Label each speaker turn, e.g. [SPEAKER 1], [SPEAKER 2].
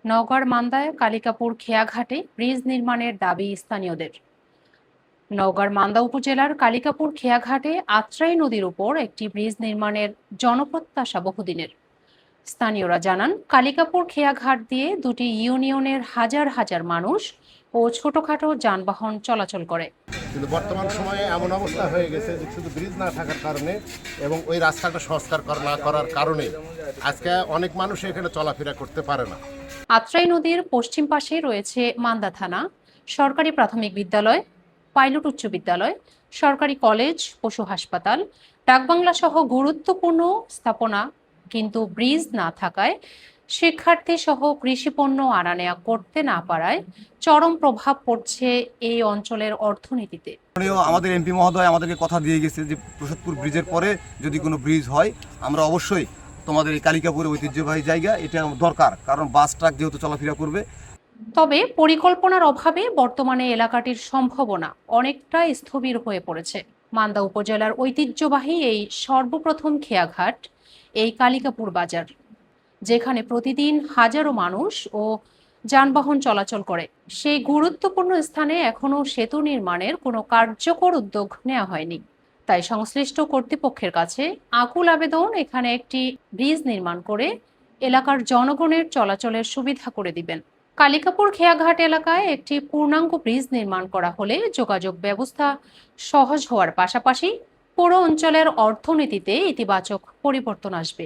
[SPEAKER 1] নওগাঁর মান্দায় কালিকাপুর খেয়াঘাটে ব্রিজ নির্মাণের দাবি স্থানীয়দের। নওগাঁর মান্দা উপজেলার কালিকাপুর খেয়াঘাটে আত্রাই নদীর উপর একটি ব্রিজ নির্মাণের জনপ্রত্যাশা বহুদিনের। স্থানীয়রা জানান, কালিকাপুর খেয়াঘাট দিয়ে দুটি ইউনিয়নের হাজার হাজার মানুষ ও ছোটখাটো যানবাহন চলাচল করে।
[SPEAKER 2] কিন্তু বর্তমান সময়ে এমন অবস্থা হয়ে গেছে যে শুধু ব্রিজ না থাকার কারণে এবং ওই রাস্তাটা সংস্কার না করার কারণে আজকে অনেক মানুষ এখানে চলাফেরা করতে পারে না।
[SPEAKER 1] আত্রাই নদীর পশ্চিম পাশে রয়েছে মান্দা থানা, সরকারি প্রাথমিক বিদ্যালয়, পাইলট উচ্চ বিদ্যালয়, সরকারি কলেজ, পশু হাসপাতাল, ডাকবাংলা সহ গুরুত্বপূর্ণ স্থাপনা। কিন্তু ব্রিজ না থাকায় শিক্ষার্থী সহ কৃষিপণ্য আনা নেওয়া করতে না পারায় চরম প্রভাব পড়ছে এই অঞ্চলের অর্থনীতিতে।
[SPEAKER 3] আমাদের এমপি মহোদয় আমাদেরকে কথা দিয়ে গেছে যে প্রসাদপুর ব্রিজের পরে যদি কোনো ব্রিজ হয় আমরা অবশ্যই তোমাদের এই কালিকাপুরের ঐতিহ্যবাহী জায়গা এটা দরকার, কারণ বাস ট্রাক যেহেতু চলাফেরা করবে।
[SPEAKER 1] তবে পরিকল্পনার অভাবে বর্তমানে এলাকাটির সম্ভাবনা অনেকটা স্থবির হয়ে পড়েছে। মান্দা উপজেলার ঐতিহ্যবাহী এই সর্বপ্রথম খেয়াঘাট এই কালিকাপুর বাজার, যেখানে প্রতিদিন হাজারো মানুষ ও যানবাহন চলাচল করে, সেই গুরুত্বপূর্ণ স্থানে এখনো সেতু নির্মাণের কোনো কার্যকর উদ্যোগ নেওয়া হয়নি। তাই সংশ্লিষ্ট কর্তৃপক্ষের কাছে আকুল আবেদন, এখানে একটি ব্রিজ নির্মাণ করে এলাকার জনগণের চলাচলের সুবিধা করে দিবেন। কালিকাপুর খেয়াঘাট এলাকায় একটি পূর্ণাঙ্গ ব্রিজ নির্মাণ করা হলে যোগাযোগ ব্যবস্থা সহজ হওয়ার পাশাপাশি পুরো অঞ্চলের অর্থনীতিতে ইতিবাচক পরিবর্তন আসবে।